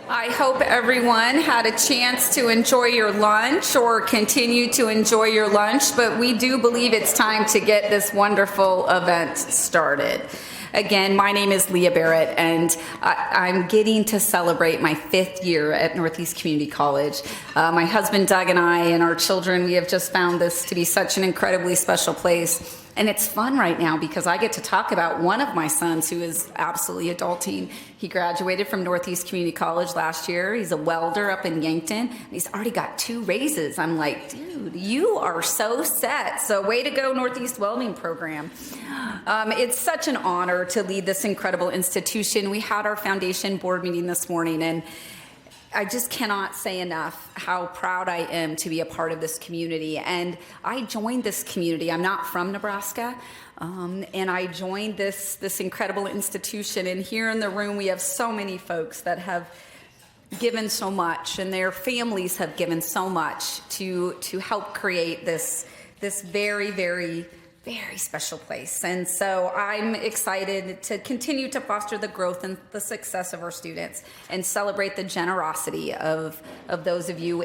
I hope everyone had a chance to enjoy your lunch or continue to enjoy your lunch, but we do believe it's time to get this wonderful event started. Again, my name is Leah Barrett, and I'm getting to celebrate my 5th year at Northeast Community College. My husband Doug and I and our children, we have just found this to be such an incredibly special place. And it's fun right now because I get to talk about one of my sons who is absolutely adulting. He graduated from Northeast Community College last year. He's a welder up in Yankton. And he's already got 2 raises. I'm like, dude, you are so set. So way to go, Northeast Welding Program. It's such an honor to lead this incredible institution. We had our foundation board meeting this morning, and I just cannot say enough how proud I am to be a part of this community. And I joined this community. I'm not from Nebraska, and I joined this incredible institution. And here in the room, we have so many folks that have given so much, and their families have given so much to help create this very, very, very special place. And so I'm excited to continue to foster the growth and the success of our students and celebrate the generosity of those of you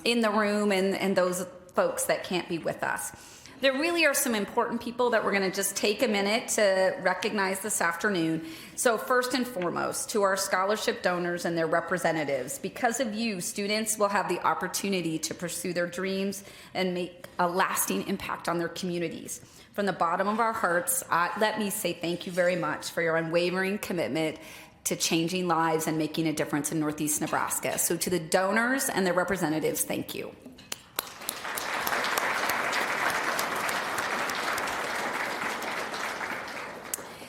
in the room and those folks that can't be with us. There really are some important people that we're going to just take a minute to recognize this afternoon. So first and foremost, to our scholarship donors and their representatives. Because of you, students will have the opportunity to pursue their dreams and make a lasting impact on their communities. From the bottom of our hearts, let me say thank you very much for your unwavering commitment to changing lives and making a difference in Northeast Nebraska. So to the donors and their representatives, thank you.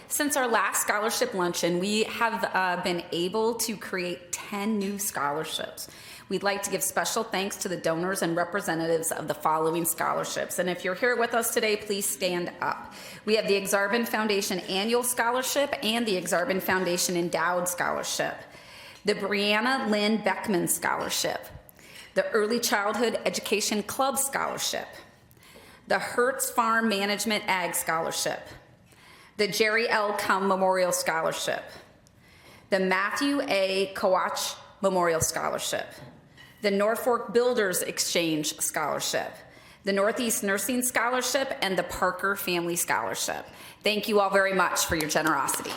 Since our last scholarship luncheon, we have been able to create 10 new scholarships. We'd like to give special thanks to the donors and representatives of the following scholarships. And if you're here with us today, please stand up. We have the Exarban Foundation Annual Scholarship and the Exarban Foundation Endowed Scholarship, the Brianna Lynn Beckman Scholarship, the Early Childhood Education Club Scholarship, the Hertz Farm Management Ag Scholarship, the Jerry L. Cum Memorial Scholarship, the Matthew A. Kowach Memorial Scholarship, the Norfolk Builders Exchange Scholarship, the Northeast Nursing Scholarship, and the Parker Family Scholarship. Thank you all very much for your generosity.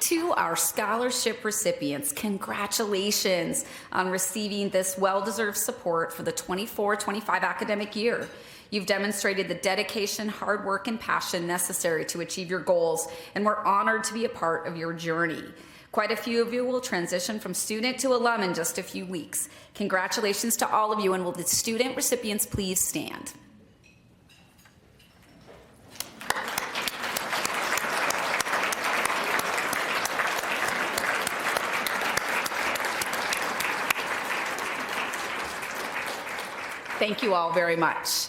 To our scholarship recipients, congratulations on receiving this well-deserved support for the 24-25 academic year. You've demonstrated the dedication, hard work, and passion necessary to achieve your goals, and we're honored to be a part of your journey. Quite a few of you will transition from student to alum in just a few weeks. Congratulations to all of you, and will the student recipients please stand? Thank you all very much.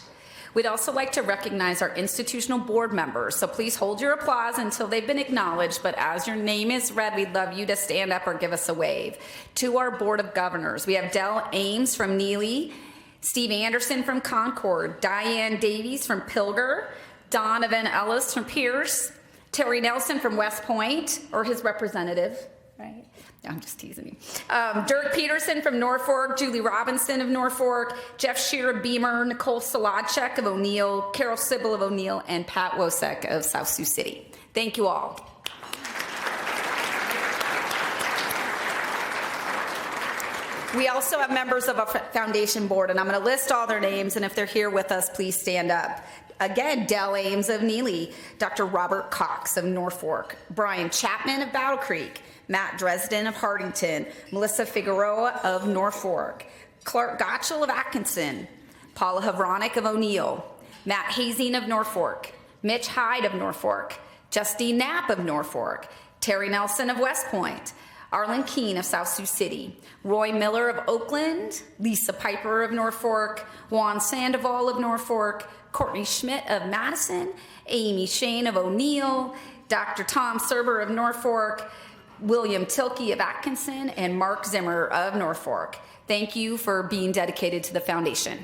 We'd also like to recognize our institutional board members, so please hold your applause until they've been acknowledged, but as your name is read, we'd love you to stand up or give us a wave. To our Board of Governors, we have Dell Ames from Neely, Steve Anderson from Concord, Diane Davies from Pilger, Donovan Ellis from Pierce, Terry Nelson from West Point, or his representative, right? I'm just teasing you. Dirk Peterson from Norfolk, Julie Robinson of Norfolk, Jeff Shear of Beamer, Nicole Solodchek of O'Neill, Carol Sybil of O'Neill, and Pat Wosek of South Sioux City. Thank you all. We also have members of our foundation board, and I'm going to list all their names, and if they're here with us, please stand up. Again, Dell Ames of Neely, Dr. Robert Cox of Norfolk, Brian Chapman of Battle Creek, Matt Dresden of Hardington, Melissa Figueroa of Norfolk, Clark Gottschall of Atkinson, Paula Havronic of O'Neill, Matt Hazing of Norfolk, Mitch Hyde of Norfolk, Justine Knapp of Norfolk, Terry Nelson of West Point, Arlen Keene of South Sioux City, Roy Miller of Oakland, Lisa Piper of Norfolk, Juan Sandoval of Norfolk, Courtney Schmidt of Madison, Amy Shane of O'Neill, Dr. Tom Serber of Norfolk, William Tilkey of Atkinson, and Mark Zimmer of Norfolk. Thank you for being dedicated to the foundation.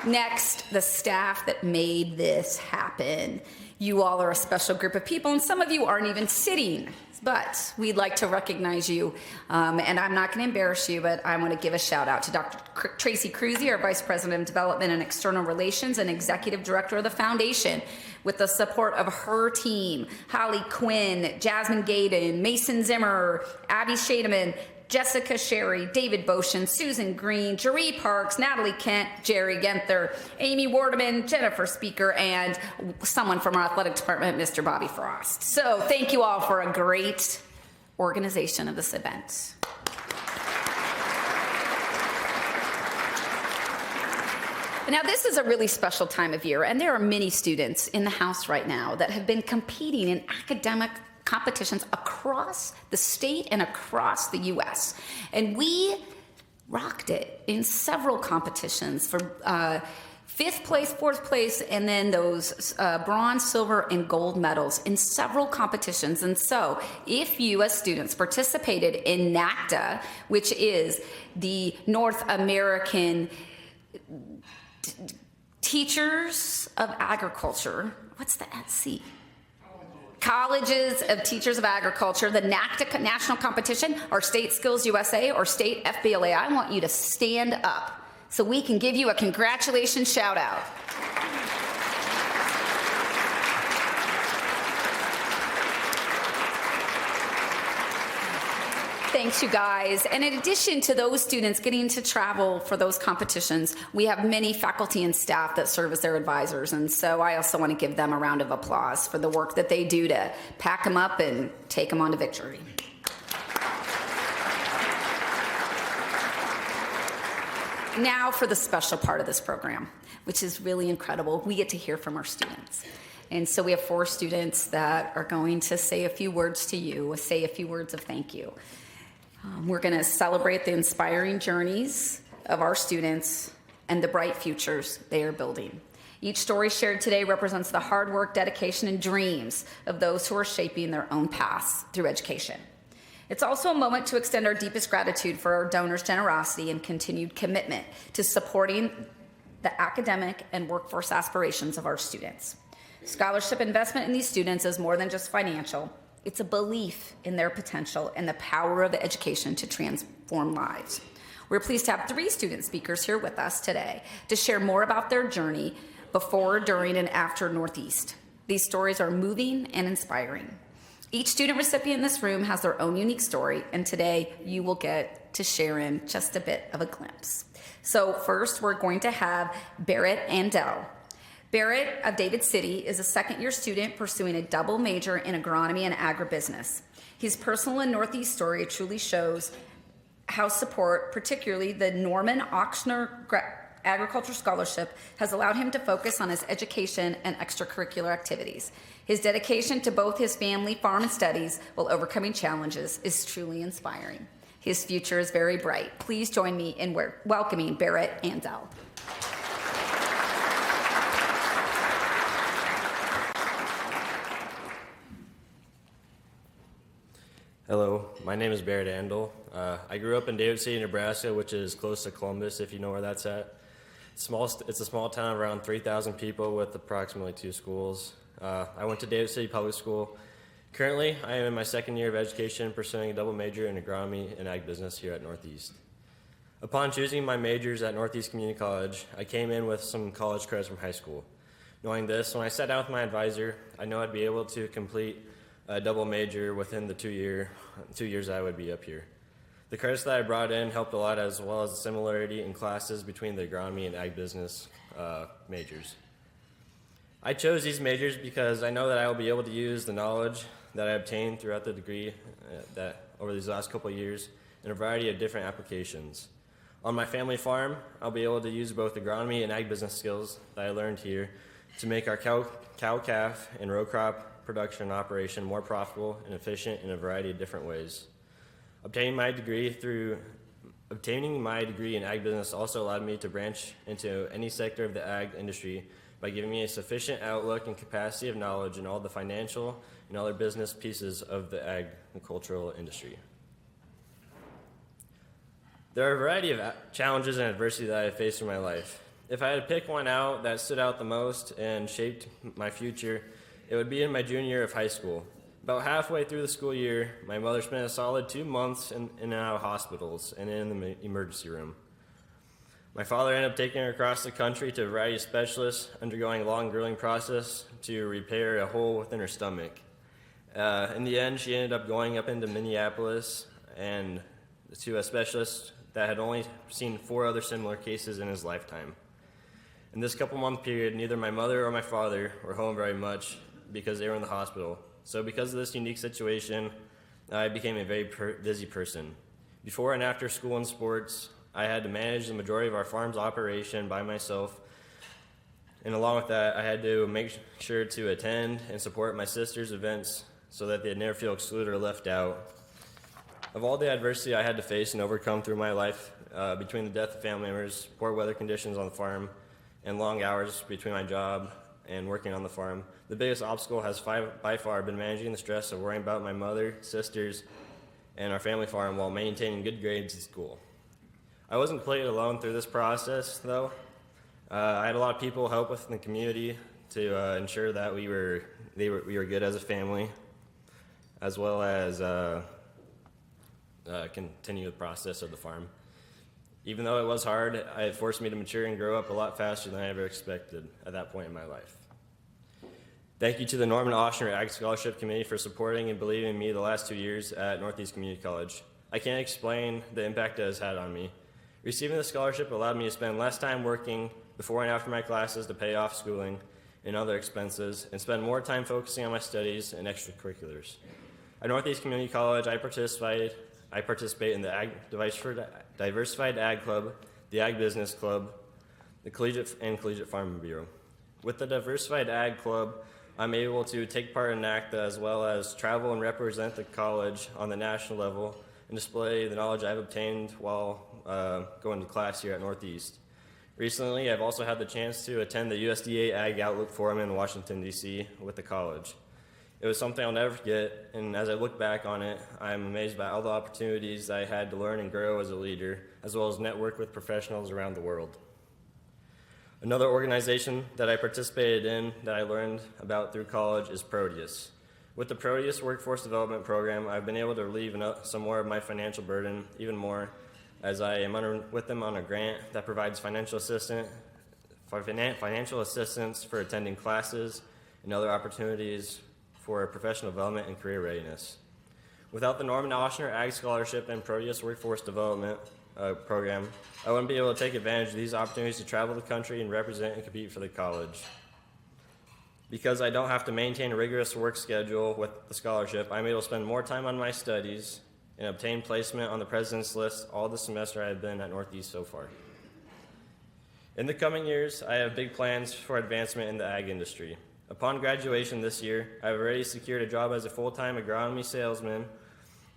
Next, the staff that made this happen. You all are a special group of people, and some of you aren't even sitting, but we'd like to recognize you. And I'm not going to embarrass you, but I want to give a shout out to Dr. Tracy Cruzy, our Vice President of Development and External Relations and Executive Director of the Foundation, with the support of her team, Holly Quinn, Jasmine Gaden, Mason Zimmer, Abby Shademan, Jessica Sherry, David Boshin, Susan Green, Jeree Parks, Natalie Kent, Jerry Genther, Amy Wardeman, Jennifer Speaker, and someone from our athletic department, Mr. Bobby Frost. So thank you all for a great organization of this event. Now, this is a really special time of year, and there are many students in the house right now that have been competing in academic competitions across the state and across the U.S. And we rocked it in several competitions for 5th place, 4th place, and then those bronze, silver, and gold medals in several competitions. And so if you as students participated in NACDA, which is the North American Teachers of Agriculture, what's the C? Colleges of Teachers of Agriculture, the NACDA national competition, or State Skills USA, or State FBLA, I want you to stand up so we can give you a congratulations shout out. Thanks, you guys. And in addition to those students getting to travel for those competitions, we have many faculty and staff that serve as their advisors. And so I also want to give them a round of applause for the work that they do to pack them up and take them on to victory. Now for the special part of this program, which is really incredible. We get to hear from our students. And so we have 4 students that are going to say a few words to you, say a few words of thank you. We're going to celebrate the inspiring journeys of our students and the bright futures they are building. Each story shared today represents the hard work, dedication, and dreams of those who are shaping their own paths through education. It's also a moment to extend our deepest gratitude for our donors' generosity and continued commitment to supporting the academic and workforce aspirations of our students. Scholarship investment in these students is more than just financial. It's a belief in their potential and the power of education to transform lives. We're pleased to have 3 student speakers here with us today to share more about their journey before, during, and after Northeast. These stories are moving and inspiring. Each student recipient in this room has their own unique story, and today you will get to share in just a bit of a glimpse. So first, we're going to have Barrett Andel. Barrett of David City is a second-year student pursuing a double major in agronomy and agribusiness. His personal and Northeast story truly shows how support, particularly the Norman Ochsner Agriculture Scholarship, has allowed him to focus on his education and extracurricular activities. His dedication to both his family, farm, and studies while overcoming challenges is truly inspiring. His future is very bright. Please join me in welcoming Barrett Andel. Hello, my name is Barrett Andel. I grew up in David City, Nebraska, which is close to Columbus, if you know where that's at. It's a small town of around 3,000 people with approximately 2 schools. I went to David City Public School. Currently, I am in my second year of education, pursuing a double major in agronomy and ag business here at Northeast. Upon choosing my majors at Northeast Community College, I came in with some college credits from high school. Knowing this, when I sat down with my advisor, I know I'd be able to complete a double major within the 2 years I would be up here. The credits that I brought in helped a lot, as well as the similarity in classes between the agronomy and ag business majors. I chose these majors because I know that I will be able to use the knowledge that I obtained throughout the degree that over these last couple of years in a variety of different applications. On my family farm, I'll be able to use both agronomy and ag business skills that I learned here to make our cow-calf and row crop production operation more profitable and efficient in a variety of different ways. Obtaining my degree in ag business also allowed me to branch into any sector of the ag industry by giving me a sufficient outlook and capacity of knowledge in all the financial and other business pieces of the agricultural industry. There are a variety of challenges and adversity that I have faced in my life. If I had to pick one out that stood out the most and shaped my future, it would be in my junior year of high school. About halfway through the school year, my mother spent a solid 2 months in and out of hospitals and in the emergency room. My father ended up taking her across the country to a variety of specialists, undergoing a long, grueling process to repair a hole within her stomach. In the end, she ended up going up into Minneapolis and to a specialist that had only seen 4 other similar cases in his lifetime. In this couple-month period, neither my mother or my father were home very much because they were in the hospital. So because of this unique situation, I became a very busy person. Before and after school and sports, I had to manage the majority of our farm's operation by myself. And along with that, I had to make sure to attend and support my sister's events so that they'd never feel excluded or left out. Of all the adversity I had to face and overcome through my life, between the death of family members, poor weather conditions on the farm, and long hours between my job and working on the farm, the biggest obstacle has by far been managing the stress of worrying about my mother, sisters, and our family farm while maintaining good grades in school. I wasn't completely alone through this process, though. I had a lot of people help with in the community to ensure that we were good as a family, as well as continue the process of the farm. Even though it was hard, it forced me to mature and grow up a lot faster than I ever expected at that point in my life. Thank you to the Norman Oshner Ag Scholarship Committee for supporting and believing in me the last 2 years at Northeast Community College. I can't explain the impact it has had on me. Receiving the scholarship allowed me to spend less time working before and after my classes to pay off schooling and other expenses, and spend more time focusing on my studies and extracurriculars. At Northeast Community College, I participate in the Diversified Ag Club, the Ag Business Club, the Collegiate Farm Bureau. With the Diversified Ag Club, I'm able to take part in NACTA as well as travel and represent the college on the national level and display the knowledge I've obtained while going to class here at Northeast. Recently, I've also had the chance to attend the USDA Ag Outlook Forum in Washington, D.C. with the college. It was something I'll never forget, and as I look back on it, I'm amazed by all the opportunities I had to learn and grow as a leader, as well as network with professionals around the world. Another organization that I participated in that I learned about through college is Proteus. With the Proteus Workforce Development Program, I've been able to relieve some more of my financial burden, even more, as I am with them on a grant that provides financial assistance for attending classes and other opportunities for professional development and career readiness. Without the Norman Oshner Ag Scholarship and Proteus Workforce Development Program, I wouldn't be able to take advantage of these opportunities to travel the country and represent and compete for the college. Because I don't have to maintain a rigorous work schedule with the scholarship, I'm able to spend more time on my studies and obtain placement on the president's list all the semester I have been at Northeast so far. In the coming years, I have big plans for advancement in the ag industry. Upon graduation this year, I have already secured a job as a full-time agronomy salesman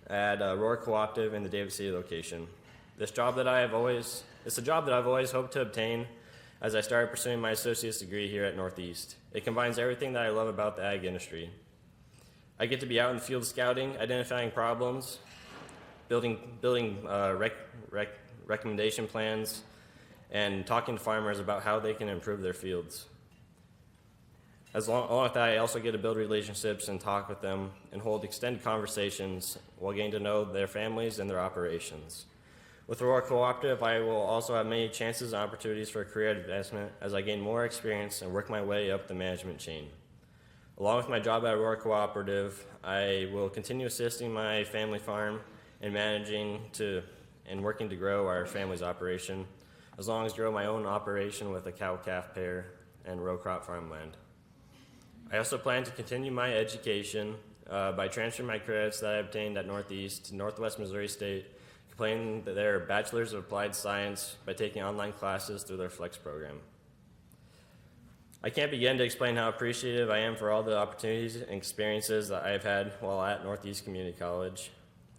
at Roar Cooperative in the David City location. It's a job that I've always hoped to obtain as I started pursuing my associate's degree here at Northeast. It combines everything that I love about the ag industry. I get to be out in the field scouting, identifying problems, building recommendation plans, and talking to farmers about how they can improve their fields. Along with that, I also get to build relationships and talk with them and hold extended conversations while getting to know their families and their operations. With Roar Cooperative, I will also have many chances and opportunities for career advancement as I gain more experience and work my way up the management chain. Along with my job at Roar Cooperative, I will continue assisting my family farm and managing and working to grow our family's operation, as long as grow my own operation with a cow-calf pair and row crop farmland. I also plan to continue my education by transferring my credits that I obtained at Northeast to Northwest Missouri State, completing their Bachelor's of Applied Science by taking online classes through their Flex program. I can't begin to explain how appreciative I am for all the opportunities and experiences that I have had while at Northeast Community College.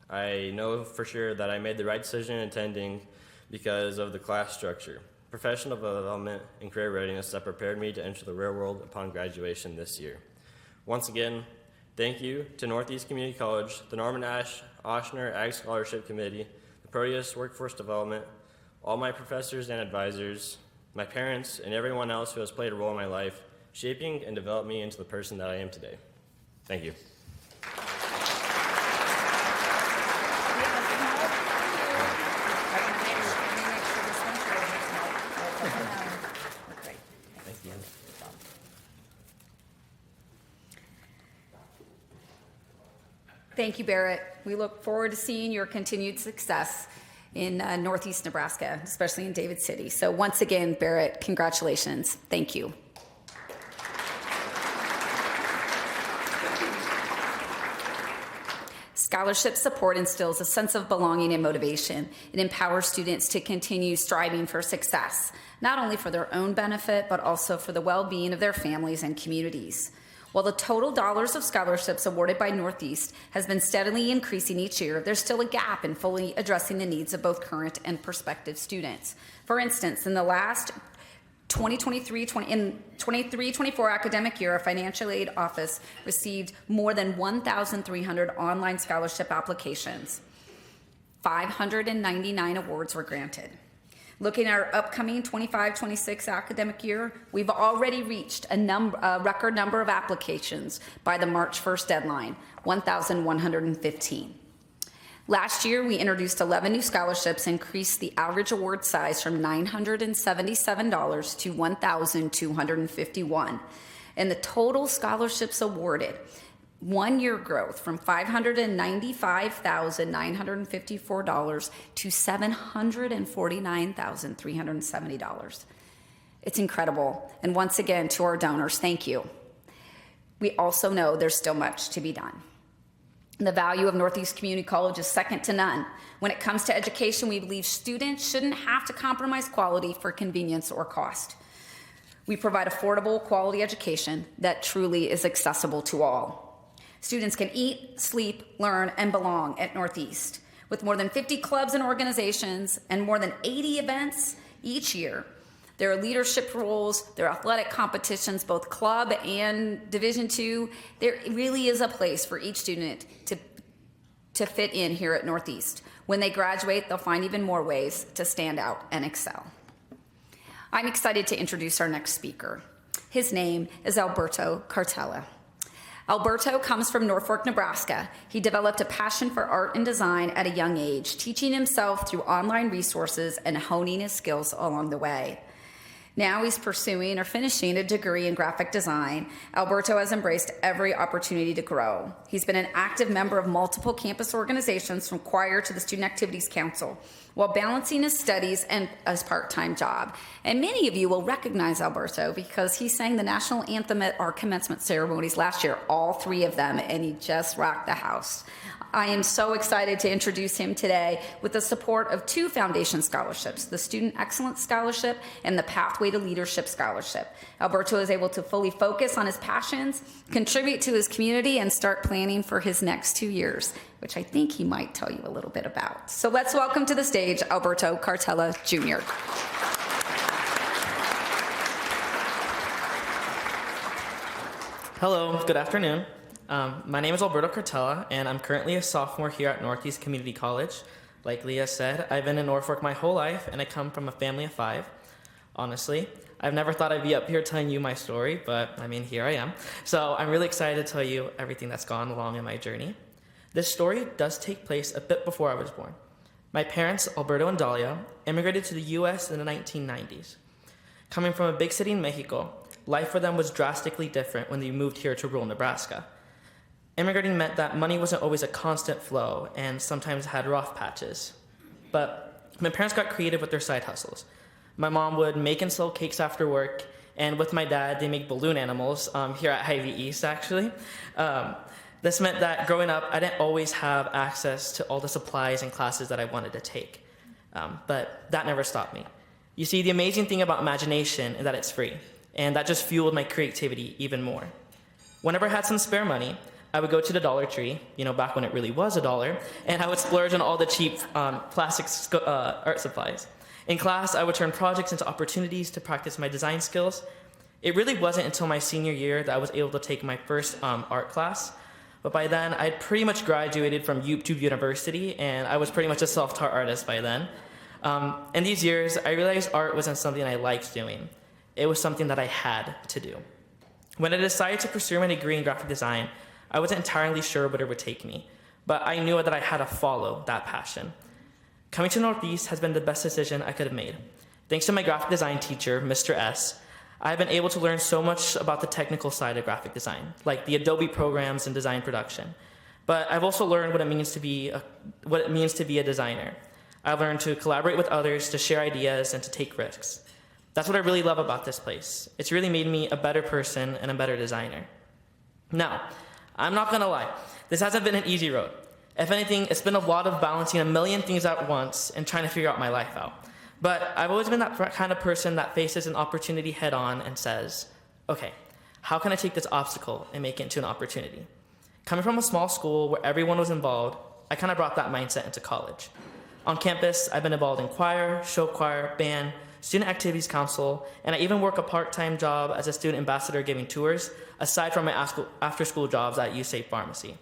I know for sure that I made the right decision in attending because of the class structure, professional development, and career readiness that prepared me to enter the real world upon graduation this year. Once again, thank you to Northeast Community College, the Norman Oshner Ag Scholarship Committee, the Proteus Workforce Development, all my professors and advisors, my parents, and everyone else who has played a role in my life, shaping and developing me into the person that I am today. Thank you. Thank you, Barrett. We look forward to seeing your continued success in Northeast Nebraska, especially in David City. So once again, Barrett, congratulations. Thank you. Scholarship support instills a sense of belonging and motivation. It empowers students to continue striving for success, not only for their own benefit, but also for the well-being of their families and communities. While the total dollars of scholarships awarded by Northeast has been steadily increasing each year, there's still a gap in fully addressing the needs of both current and prospective students. For instance, in the last 23-24 academic year, our financial aid office received more than 1,300 online scholarship applications. 599 awards were granted. Looking at our upcoming 25-26 academic year, we've already reached a record number of applications by the March 1st deadline, 1,115. Last year, we introduced 11 new scholarships, increased the average award size from $977 to $1,251. And the total scholarships awarded, 1 year growth from $595,954 to $749,370. It's incredible. And once again, to our donors, thank you. We also know there's still much to be done. The value of Northeast Community College is second to none. When it comes to education, we believe students shouldn't have to compromise quality for convenience or cost. We provide affordable, quality education that truly is accessible to all. Students can eat, sleep, learn, and belong at Northeast. With more than 50 clubs and organizations and more than 80 events each year, there are leadership roles, there are athletic competitions, both club and Division II. There really is a place for each student to fit in here at Northeast. When they graduate, they'll find even more ways to stand out and excel. I'm excited to introduce our next speaker. His name is Alberto Cartella. Alberto comes from Norfolk, Nebraska. He developed a passion for art and design at a young age, teaching himself through online resources and honing his skills along the way. Now he's pursuing or finishing a degree in graphic design. Alberto has embraced every opportunity to grow. He's been an active member of multiple campus organizations, from choir to the Student Activities Council, while balancing his studies and his part-time job. And many of you will recognize Alberto because he sang the national anthem at our commencement ceremonies last year, all three of them, and he just rocked the house. I am so excited to introduce him today with the support of two foundation scholarships, the Student Excellence Scholarship and the Pathway to Leadership Scholarship. Alberto is able to fully focus on his passions, contribute to his community, and start planning for his next 2 years, which I think he might tell you a little bit about. So let's welcome to the stage Alberto Cartella, Jr. Hello, good afternoon. My name is Alberto Cartella, and I'm currently a sophomore here at Northeast Community College. Like Leah said, I've been in Norfolk my whole life, and I come from a family of 5. Honestly, I've never thought I'd be up here telling you my story, but I mean, here I am. So I'm really excited to tell you everything that's gone along in my journey. This story does take place a bit before I was born. My parents, Alberto and Dalia, immigrated to the U.S. in the 1990s. Coming from a big city in Mexico, life for them was drastically different when they moved here to rural Nebraska. Immigrating meant that money wasn't always a constant flow and sometimes had rough patches. But my parents got creative with their side hustles. My mom would make and sell cakes after work, and with my dad, they make balloon animals here at Hy-Vee East, actually. This meant that growing up, I didn't always have access to all the supplies and classes that I wanted to take. But that never stopped me. You see, the amazing thing about imagination is that it's free, and that just fueled my creativity even more. Whenever I had some spare money, I would go to the Dollar Tree, back when it really was $1, and I would splurge on all the cheap plastic art supplies. In class, I would turn projects into opportunities to practice my design skills. It really wasn't until my senior year that I was able to take my first art class, but by then, I'd pretty much graduated from YouTube University, and I was pretty much a self-taught artist by then. In these years, I realized art wasn't something I liked doing. It was something that I had to do. When I decided to pursue my degree in graphic design, I wasn't entirely sure where it would take me, but I knew that I had to follow that passion. Coming to Northeast has been the best decision I could have made. Thanks to my graphic design teacher, Mr. S., I've been able to learn so much about the technical side of graphic design, like the Adobe programs and design production. But I've also learned what it means to be a designer. I've learned to collaborate with others, to share ideas, and to take risks. That's what I really love about this place. It's really made me a better person and a better designer. Now, I'm not gonna lie, this hasn't been an easy road. If anything, it's been a lot of balancing a million things at once and trying to figure out my life out. But I've always been that kind of person that faces an opportunity head on and says, okay, how can I take this obstacle and make it into an opportunity? Coming from a small school where everyone was involved, I kind of brought that mindset into college. On campus, I've been involved in choir, show choir, band, student activities council, and I even work a part-time job as a student ambassador giving tours, aside from my after-school jobs at USAFE Pharmacy.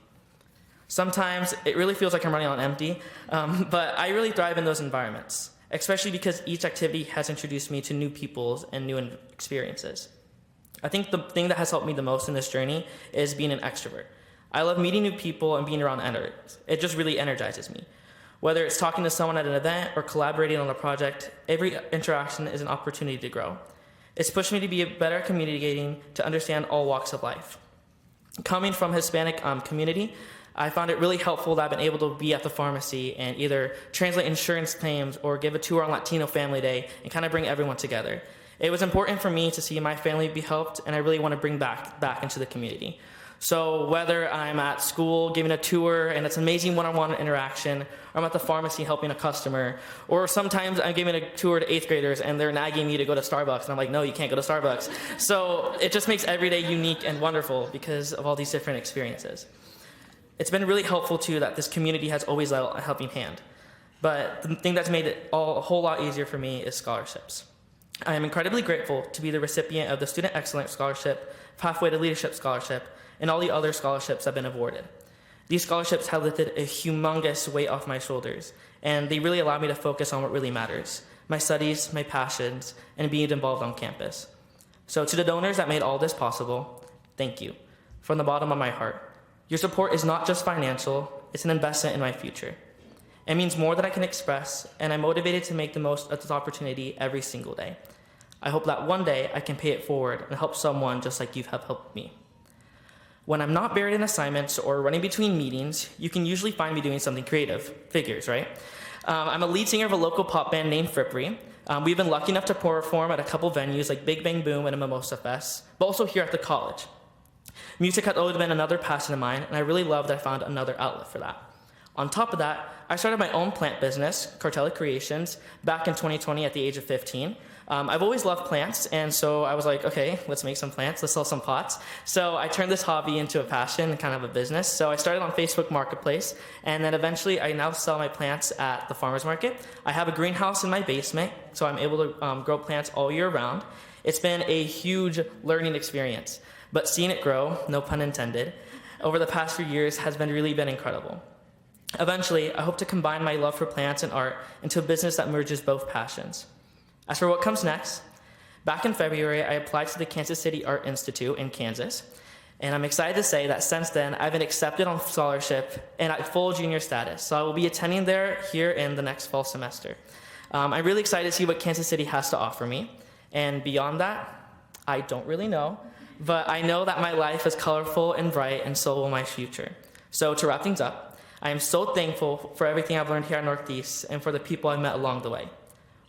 Sometimes it really feels like I'm running on empty, but I really thrive in those environments, especially because each activity has introduced me to new peoples and new experiences. I think the thing that has helped me the most in this journey is being an extrovert. I love meeting new people and being around others. It just really energizes me. Whether it's talking to someone at an event or collaborating on a project, every interaction is an opportunity to grow. It's pushed me to be better at communicating, to understand all walks of life. Coming from Hispanic community, I found it really helpful that I've been able to be at the pharmacy and either translate insurance claims or give a tour on Latino Family Day and kind of bring everyone together. It was important for me to see my family be helped, and I really want to bring back into the community. So whether I'm at school giving a tour and it's an amazing one-on-one interaction, or I'm at the pharmacy helping a customer, or sometimes I'm giving a tour to 8th graders and they're nagging me to go to Starbucks, and I'm like, no, you can't go to Starbucks. So it just makes every day unique and wonderful because of all these different experiences. It's been really helpful too that this community has always lent a helping hand. But the thing that's made it a whole lot easier for me is scholarships. I am incredibly grateful to be the recipient of the Student Excellence Scholarship, Pathway to Leadership Scholarship, and all the other scholarships I've been awarded. These scholarships have lifted a humongous weight off my shoulders, and they really allow me to focus on what really matters: my studies, my passions, and being involved on campus. So to the donors that made all this possible, thank you. From the bottom of my heart. Your support is not just financial, it's an investment in my future. It means more than I can express, and I'm motivated to make the most of this opportunity every single day. I hope that one day I can pay it forward and help someone just like you have helped me. When I'm not buried in assignments or running between meetings, you can usually find me doing something creative. Figures, right? I'm a lead singer of a local pop band named Frippery. We've been lucky enough to perform at a couple venues like Big Bang Boom and a Mimosa Fest, but also here at the college. Music has always been another passion of mine, and I really love that I found another outlet for that. On top of that, I started my own plant business, Cartella Creations, back in 2020 at the age of 15. I've always loved plants, and so I was like, okay, let's make some plants, let's sell some pots. So I turned this hobby into a passion and kind of a business. So I started on Facebook Marketplace, and then eventually I now sell my plants at the farmer's market. I have a greenhouse in my basement, so I'm able to grow plants all year round. It's been a huge learning experience, but seeing it grow, no pun intended, over the past few years has really been incredible. Eventually, I hope to combine my love for plants and art into a business that merges both passions. As for what comes next, back in February, I applied to the Kansas City Art Institute in Kansas, and I'm excited to say that since then, I've been accepted on scholarship and at full junior status, so I will be attending there here in the next fall semester. I'm really excited to see what Kansas City has to offer me, and beyond that, I don't really know, but I know that my life is colorful and bright, and so will my future. So to wrap things up, I am so thankful for everything I've learned here at Northeast and for the people I've met along the way.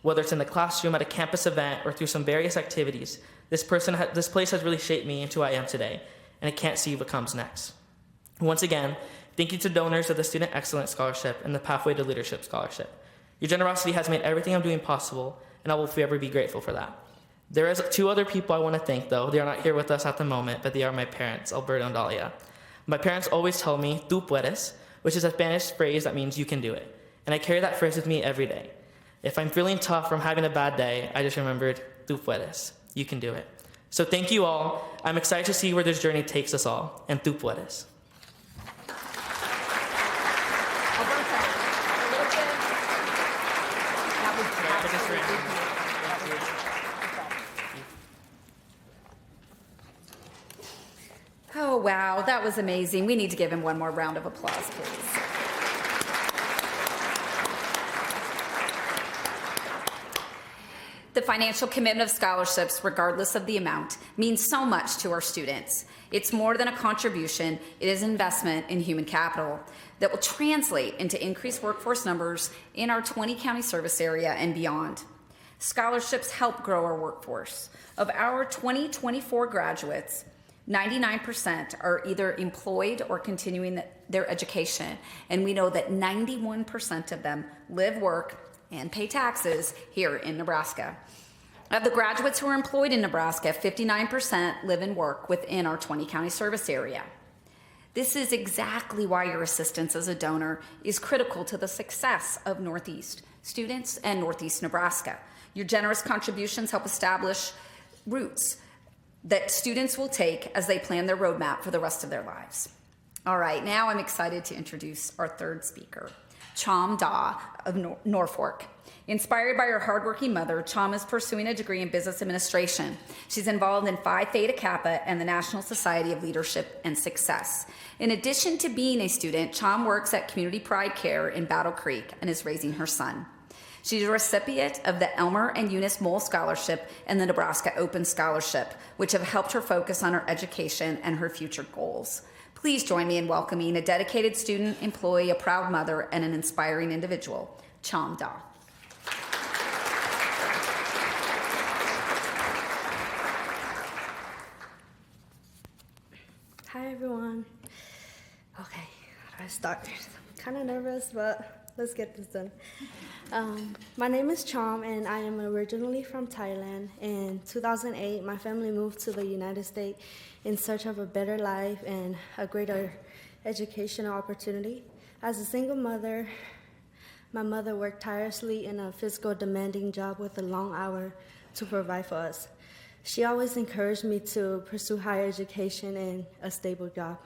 Whether it's in the classroom, at a campus event, or through some various activities, this place has really shaped me into who I am today, and I can't see what comes next. Once again, thank you to donors of the Student Excellence Scholarship and the Pathway to Leadership Scholarship. Your generosity has made everything I'm doing possible, and I will forever be grateful for that. There is 2 other people I want to thank, though. They are not here with us at the moment, but they are my parents, Alberto and Dalia. My parents always tell me, "Tú puedes," which is a Spanish phrase that means you can do it. And I carry that phrase with me every day. If I'm feeling tough from having a bad day, I just remembered, "Tú puedes," you can do it. So thank you all. I'm excited to see where this journey takes us all. And tú puedes. That was Oh, wow, that was amazing. We need to give him one more round of applause, please. The financial commitment of scholarships, regardless of the amount, means so much to our students. It's more than a contribution, it is investment in human capital that will translate into increased workforce numbers in our 20-county service area and beyond. Scholarships help grow our workforce. Of our 2024 graduates, 99% are either employed or continuing their education, and we know that 91% of them live, work, and pay taxes here in Nebraska. Of the graduates who are employed in Nebraska, 59% live and work within our 20-county service area. This is exactly why your assistance as a donor is critical to the success of Northeast students and Northeast Nebraska. Your generous contributions help establish roots that students will take as they plan their roadmap for the rest of their lives. All right, now I'm excited to introduce our third speaker, Chom Da of Norfolk. Inspired by her hardworking mother, Chom is pursuing a degree in business administration. She's involved in Phi Theta Kappa and the National Society of Leadership and Success. In addition to being a student, Chom works at Community Pride Care in Battle Creek and is raising her son. She's a recipient of the Elmer and Eunice Mole Scholarship and the Nebraska Open Scholarship, which have helped her focus on her education and her future goals. Please join me in welcoming a dedicated student, employee, a proud mother, and an inspiring individual, Chom Da. Hi everyone. Okay, how do I start? I'm kind of nervous, but let's get this done. My name is Chom, and I am originally from Thailand. In 2008, my family moved to the United States in search of a better life and a greater educational opportunity. As a single mother, my mother worked tirelessly in a physical demanding job with a long hour to provide for us. She always encouraged me to pursue higher education and a stable job,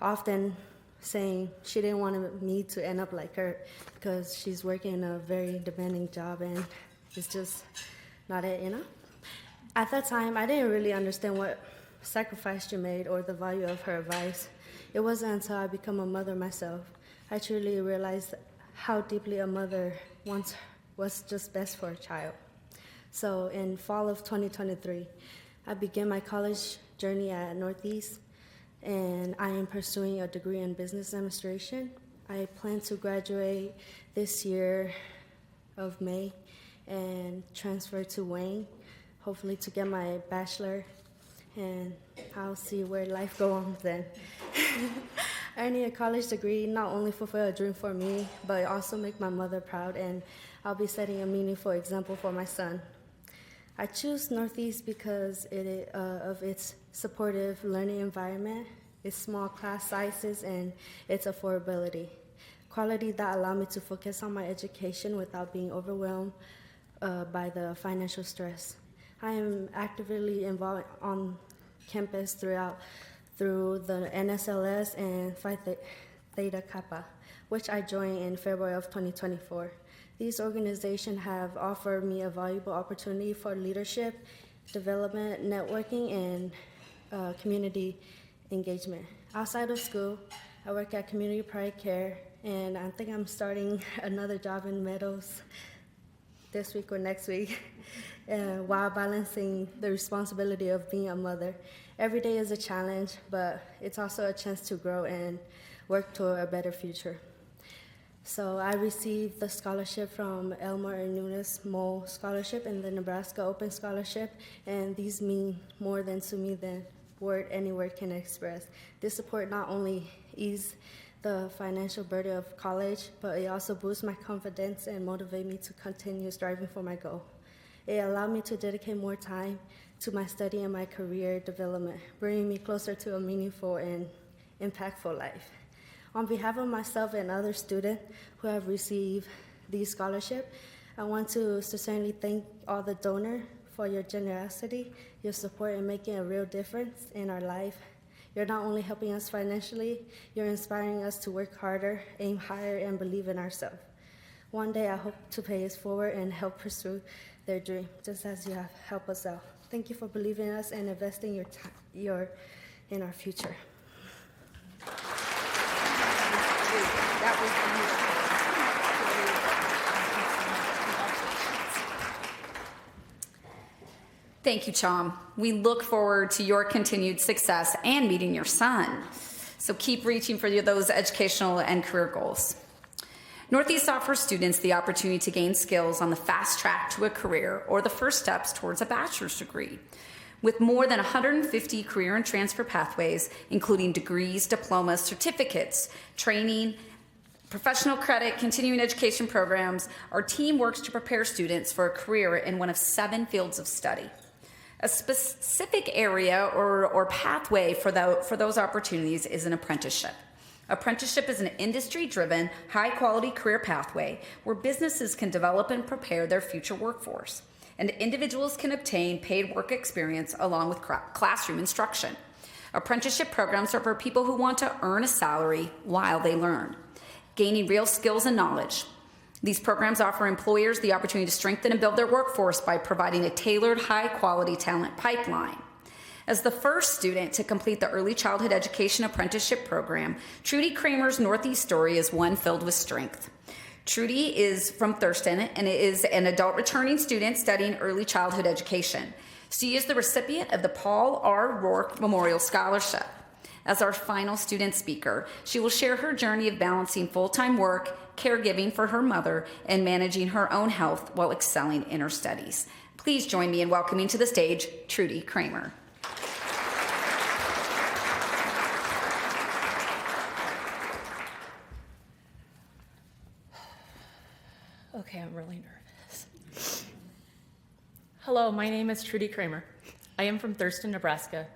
often saying she didn't want me to end up like her because she's working in a very demanding job and it's just not it, you know? At that time, I didn't really understand what sacrifice she made or the value of her advice. It wasn't until I became a mother myself, I truly realized how deeply a mother wants what's just best for a child. So in fall of 2023, I began my college journey at Northeast, and I am pursuing a degree in business administration. I plan to graduate this year of May and transfer to Wayne, hopefully to get my bachelor, and I'll see where life goes on then. Earning a college degree not only fulfill a dream for me, but also make my mother proud, and I'll be setting a meaningful example for my son. I choose Northeast because of its supportive learning environment, its small class sizes, and its affordability. Quality that allow me to focus on my education without being overwhelmed by the financial stress. I am actively involved on campus through the NSLS and Phi Theta Kappa, which I joined in February of 2024. These organizations have offered me a valuable opportunity for leadership, development, networking, and community engagement. Outside of school, I work at Community Pride Care, and I think I'm starting another job in Meadows this week or next week, while balancing the responsibility of being a mother. Every day is a challenge, but it's also a chance to grow and work toward a better future. So I received the scholarship from Elmer and Eunice Mole Scholarship and the Nebraska Open Scholarship, and these mean more to me than any word can express. This support not only eases the financial burden of college, but it also boosts my confidence and motivates me to continue striving for my goal. It allowed me to dedicate more time to my study and my career development, bringing me closer to a meaningful and impactful life. On behalf of myself and other students who have received these scholarships, I want to sincerely thank all the donors for your generosity, your support, and making a real difference in our life. You're not only helping us financially, you're inspiring us to work harder, aim higher, and believe in ourselves. One day I hope to pay it forward and help pursue their dream, just as you have helped us out. Thank you for believing in us and investing your in our future. That was beautiful. Thank you, Chom. We look forward to your continued success and meeting your son. So keep reaching for those educational and career goals. Northeast offers students the opportunity to gain skills on the fast track to a career or the first steps towards a bachelor's degree. With more than 150 career and transfer pathways, including degrees, diplomas, certificates, training, professional credit, continuing education programs, our team works to prepare students for a career in one of 7 fields of study. A specific area or pathway for those opportunities is an apprenticeship. Apprenticeship is an industry-driven, high-quality career pathway where businesses can develop and prepare their future workforce, and individuals can obtain paid work experience along with classroom instruction. Apprenticeship programs are for people who want to earn a salary while they learn, gaining real skills and knowledge. These programs offer employers the opportunity to strengthen and build their workforce by providing a tailored, high-quality talent pipeline. As the first student to complete the Early Childhood Education Apprenticeship Program, Trudy Kramer's Northeast story is one filled with strength. Trudy is from Thurston and is an adult returning student studying early childhood education. She is the recipient of the Paul R. Rourke Memorial Scholarship. As our final student speaker, she will share her journey of balancing full-time work, caregiving for her mother, and managing her own health while excelling in her studies. Please join me in welcoming to the stage Trudy Kramer. Okay, I'm really nervous. Hello, my name is Trudy Kramer. I am from Thurston, Nebraska.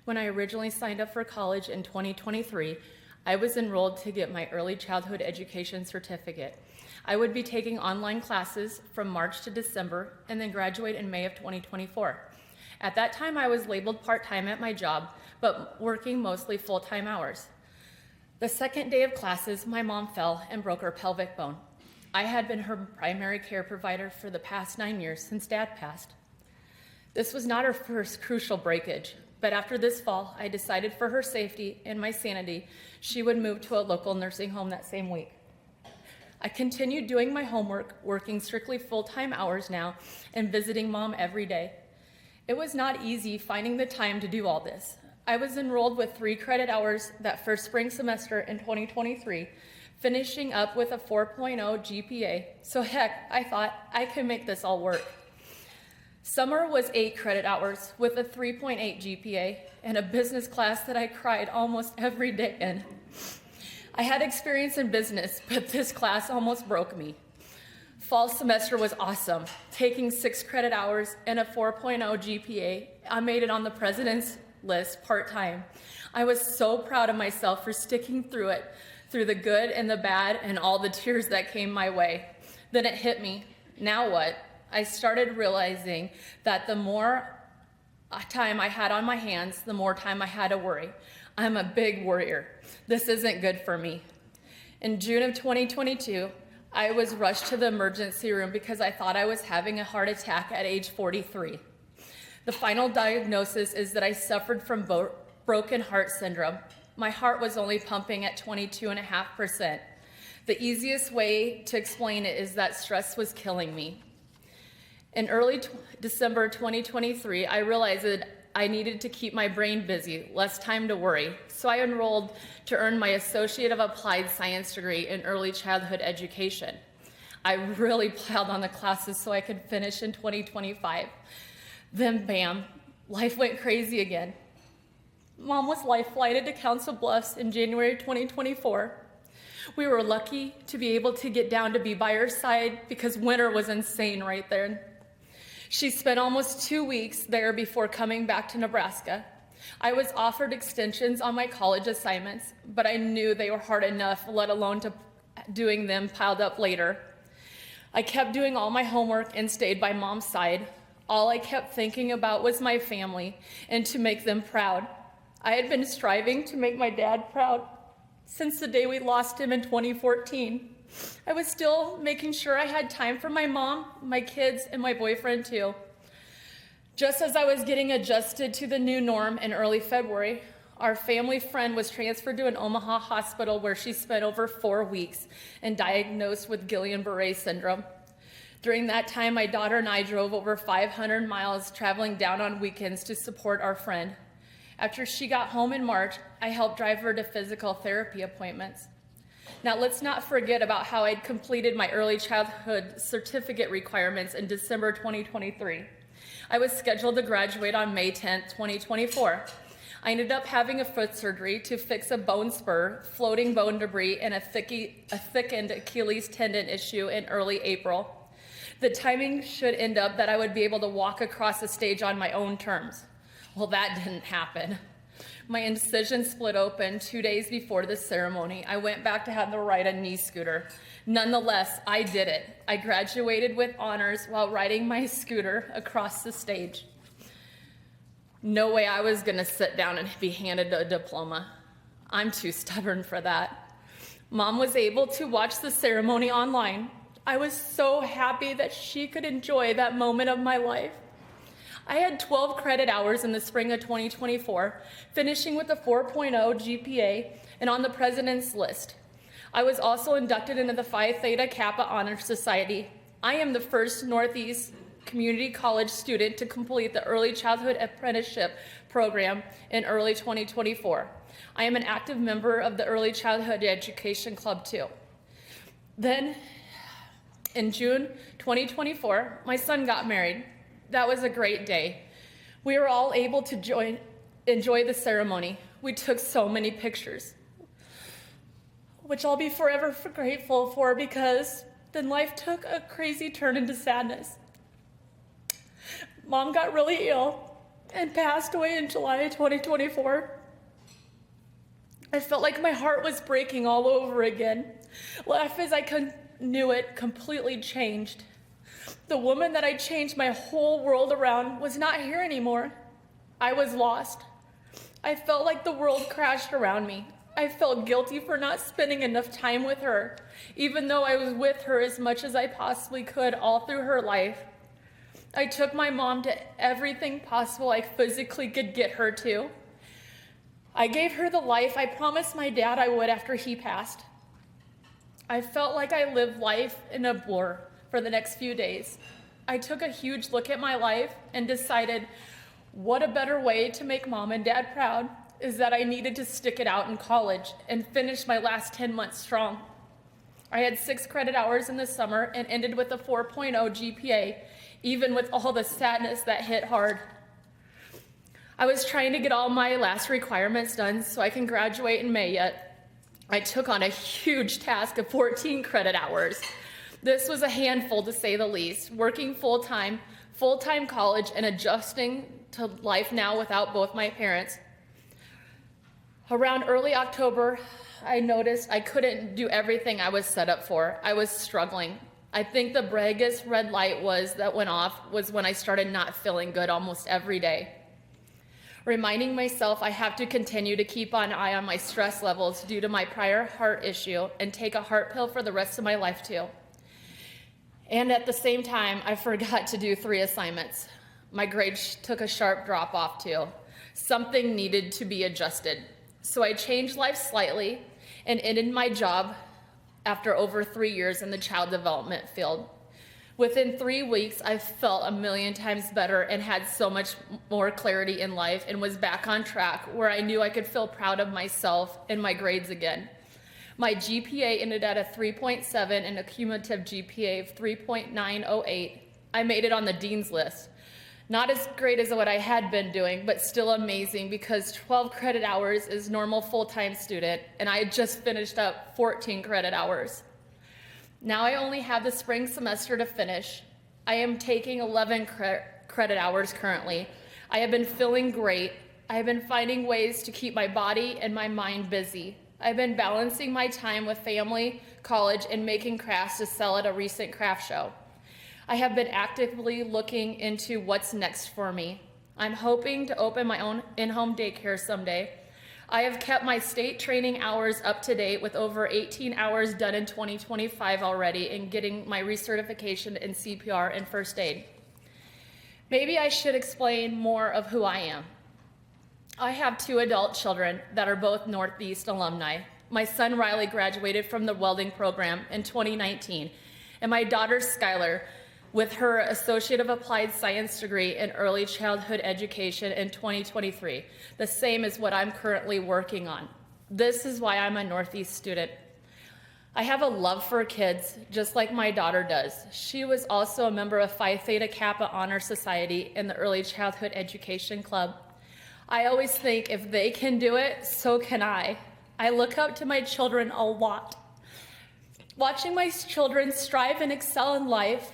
When I originally signed up for college in 2023, I was enrolled to get my early childhood education certificate. I would be taking online classes from March to December and then graduate in May of 2024. At that time, I was labeled part-time at my job, but working mostly full-time hours. The second day of classes, my mom fell and broke her pelvic bone. I had been her primary care provider for the past 9 years since Dad passed. This was not her first crucial breakage, but after this fall, I decided for her safety and my sanity, she would move to a local nursing home that same week. I continued doing my homework, working strictly full-time hours now, and visiting Mom every day. It was not easy finding the time to do all this. I was enrolled with 3 credit hours that first spring semester in 2023, finishing up with a 4.0 GPA, so heck, I thought I could make this all work. Summer was 8 credit hours with a 3.8 GPA and a business class that I cried almost every day in. I had experience in business, but this class almost broke me. Fall semester was awesome. Taking 6 credit hours and a 4.0 GPA, I made it on the president's list part-time. I was so proud of myself for sticking through it, through the good and the bad and all the tears that came my way. Then it hit me. Now what? I started realizing that the more time I had on my hands, the more time I had to worry. I'm a big worrier. This isn't good for me. In June of 2022, I was rushed to the emergency room because I thought I was having a heart attack at age 43. The final diagnosis is that I suffered from broken heart syndrome. My heart was only pumping at 22.5%. The easiest way to explain it is that stress was killing me. In early December 2023, I realized that I needed to keep my brain busy, less time to worry. So I enrolled to earn my Associate of Applied Science degree in early childhood education. I really piled on the classes so I could finish in 2025. Then bam, life went crazy again. Mom was life flighted to Council Bluffs in January 2024. We were lucky to be able to get down to be by her side because winter was insane right there. She spent almost 2 weeks there before coming back to Nebraska. I was offered extensions on my college assignments, but I knew they were hard enough, let alone to doing them piled up later. I kept doing all my homework and stayed by Mom's side. All I kept thinking about was my family and to make them proud. I had been striving to make my dad proud since the day we lost him in 2014. I was still making sure I had time for my mom, my kids, and my boyfriend too. Just as I was getting adjusted to the new norm in early February, Our family friend was transferred to an Omaha hospital where she spent over 4 weeks and diagnosed with Guillain-Barré syndrome. During that time, my daughter and I drove over 500 miles, traveling down on weekends to support our friend. After she got home in March, I helped drive her to physical therapy appointments. Now, let's not forget about how I'd completed my early childhood certificate requirements in December 2023. I was scheduled to graduate on May 10th, 2024. I ended up having a foot surgery to fix a bone spur, floating bone debris, and a thickened Achilles tendon issue in early April. The timing should end up that I would be able to walk across the stage on my own terms. Well, that didn't happen. My incision split open 2 days before the ceremony. I went back to have to ride a knee scooter. Nonetheless, I did it. I graduated with honors while riding my scooter across the stage. No way I was gonna sit down and be handed a diploma. I'm too stubborn for that. Mom was able to watch the ceremony online. I was so happy that she could enjoy that moment of my life. I had 12 credit hours in the spring of 2024, finishing with a 4.0 GPA and on the president's list. I was also inducted into the Phi Theta Kappa Honor Society. I am the first Northeast Community College student to complete the Early Childhood Apprenticeship Program in early 2024. I am an active member of the Early Childhood Education Club too. Then, in June 2024, my son got married. That was a great day. We were all able to enjoy the ceremony. We took so many pictures, which I'll be forever grateful for, because then life took a crazy turn into sadness. Mom got really ill and passed away in July of 2024. I felt like my heart was breaking all over again. Life as I knew it completely changed. The woman that I changed my whole world around was not here anymore. I was lost. I felt like the world crashed around me. I felt guilty for not spending enough time with her, even though I was with her as much as I possibly could all through her life. I took my mom to everything possible I physically could get her to. I gave her the life I promised my dad I would after he passed. I felt like I lived life in a blur for the next few days. I took a huge look at my life and decided what a better way to make mom and dad proud is that I needed to stick it out in college and finish my last 10 months strong. I had 6 credit hours in the summer and ended with a 4.0 GPA, even with all the sadness that hit hard. I was trying to get all my last requirements done so I can graduate in May, yet I took on a huge task of 14 credit hours. This was a handful, to say the least, working full-time college, and adjusting to life now without both my parents. Around early October, I noticed I couldn't do everything I was set up for. I was struggling. I think the biggest red light that went off was when I started not feeling good almost every day. Reminding myself I have to continue to keep an eye on my stress levels due to my prior heart issue and take a heart pill for the rest of my life too. And at the same time, I forgot to do 3 assignments. My grades took a sharp drop off too. Something needed to be adjusted. So I changed life slightly and ended my job after over 3 years in the child development field. Within 3 weeks, I felt a million times better and had so much more clarity in life and was back on track where I knew I could feel proud of myself and my grades again. My GPA ended at a 3.7 and a cumulative GPA of 3.908. I made it on the dean's list. Not as great as what I had been doing, but still amazing because 12 credit hours is normal full-time student, and I had just finished up 14 credit hours. Now I only have the spring semester to finish. I am taking 11 credit hours currently. I have been feeling great. I have been finding ways to keep my body and my mind busy. I've been balancing my time with family, college, and making crafts to sell at a recent craft show. I have been actively looking into what's next for me. I'm hoping to open my own in-home daycare someday. I have kept my state training hours up to date with over 18 hours done in 2025 already and getting my recertification in CPR and first aid. Maybe I should explain more of who I am. I have 2 adult children that are both Northeast alumni. My son Riley graduated from the welding program in 2019, and my daughter Skylar with her Associate of Applied Science degree in Early Childhood Education in 2023, the same as what I'm currently working on. This is why I'm a Northeast student. I have a love for kids, just like my daughter does. She was also a member of Phi Theta Kappa Honor Society in the Early Childhood Education Club. I always think if they can do it, so can I. I look up to my children a lot. Watching my children strive and excel in life.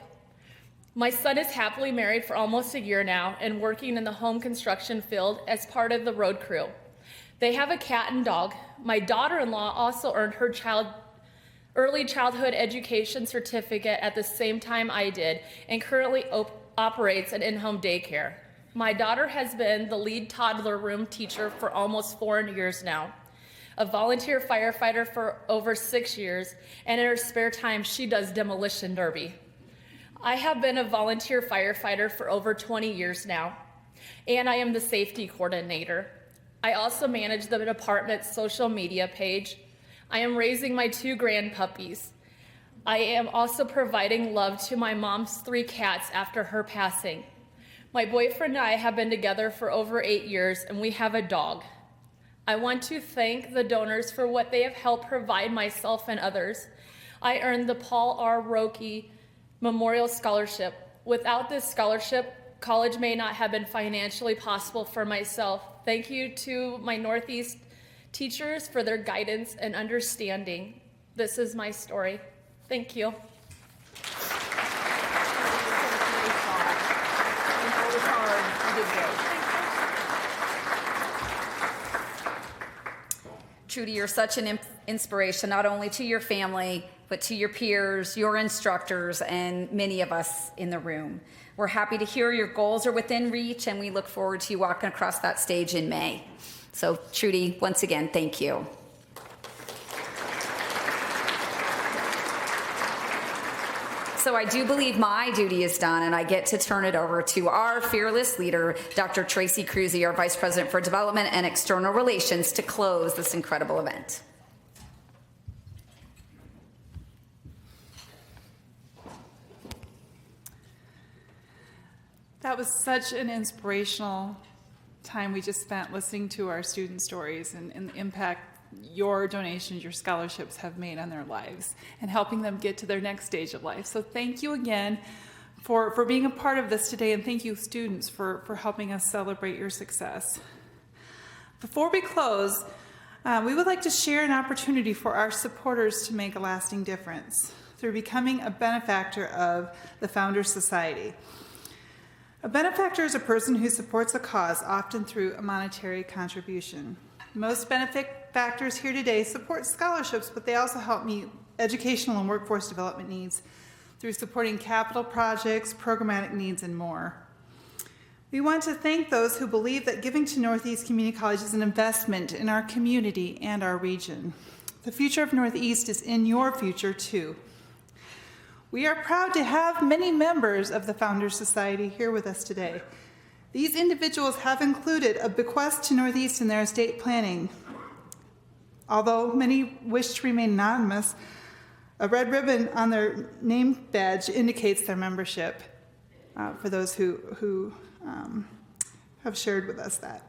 My son is happily married for almost a year now and working in the home construction field as part of the road crew. They have a cat and dog. My daughter-in-law also earned her early childhood education certificate at the same time I did and currently operates an in-home daycare. My daughter has been the lead toddler room teacher for almost 4 years now, a volunteer firefighter for over 6 years, and in her spare time, she does demolition derby. I have been a volunteer firefighter for over 20 years now, and I am the safety coordinator. I also manage the department's social media page. I am raising my 2 grand puppies. I am also providing love to my mom's 3 cats after her passing. My boyfriend and I have been together for over 8 years, and we have a dog. I want to thank the donors for what they have helped provide myself and others. I earned the Paul R. Roque Memorial Scholarship. Without this scholarship, college may not have been financially possible for myself. Thank you to my Northeast teachers for their guidance and understanding. This is my story. Thank you. Trudy, you're such an inspiration, not only to your family, but to your peers, your instructors, and many of us in the room. We're happy to hear your goals are within reach, and we look forward to you walking across that stage in May. So, Trudy, once again, thank you. So I do believe my duty is done, and I get to turn it over to our fearless leader, Dr. Tracy Cruzy, our Vice President for Development and External Relations, to close this incredible event. That was such an inspirational time we just spent listening to our student stories and the impact your donations, your scholarships have made on their lives and helping them get to their next stage of life. So thank you again for being a part of this today, and thank you students for helping us celebrate your success. Before we close, we would like to share an opportunity for our supporters to make a lasting difference through becoming a benefactor of the Founders Society. A benefactor is a person who supports a cause, often through a monetary contribution. Most benefactors here today support scholarships, but they also help meet educational and workforce development needs through supporting capital projects, programmatic needs, and more. We want to thank those who believe that giving to Northeast Community College is an investment in our community and our region. The future of Northeast is in your future, too. We are proud to have many members of the Founders Society here with us today. These individuals have included a bequest to Northeast in their estate planning. Although many wish to remain anonymous, a red ribbon on their name badge indicates their membership for those who have shared with us that.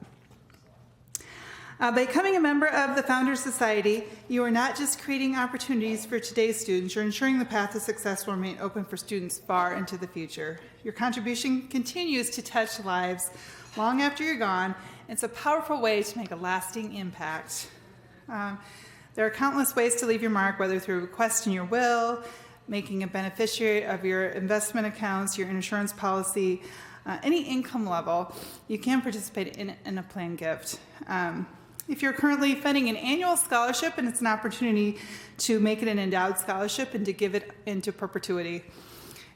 By becoming a member of the Founders Society, you are not just creating opportunities for today's students, you're ensuring the path to success will remain open for students far into the future. Your contribution continues to touch lives long after you're gone. It's a powerful way to make a lasting impact. There are countless ways to leave your mark, whether through requesting your will, making a beneficiary of your investment accounts, your insurance policy, any income level. You can participate in a planned gift. If you're currently funding an annual scholarship, and it's an opportunity to make it an endowed scholarship and to give it into perpetuity.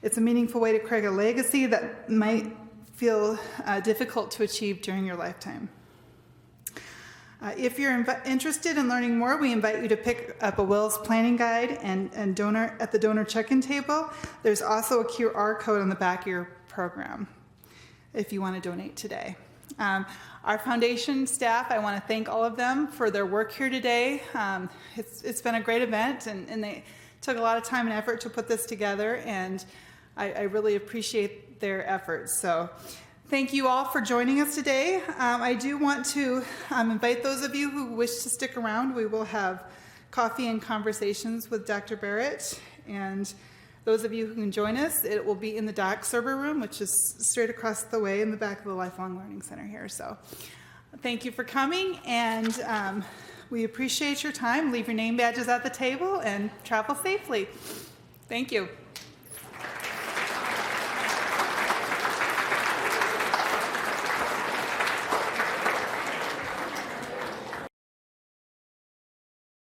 It's a meaningful way to create a legacy that might feel difficult to achieve during your lifetime. If you're interested in learning more, we invite you to pick up a Wills planning guide and donor at the donor check-in table. There's also a QR code on the back of your program if you want to donate today. Our foundation staff, I want to thank all of them for their work here today. It's been a great event, and they took a lot of time and effort to put this together, and I really appreciate their efforts. So thank you all for joining us today. I do want to invite those of you who wish to stick around. We will have coffee and conversations with Dr. Barrett, and those of you who can join us, it will be in the Doc Server Room, which is straight across the way in the back of the Lifelong Learning Center here. So thank you for coming, and we appreciate your time. Leave your name badges at the table and travel safely. Thank you.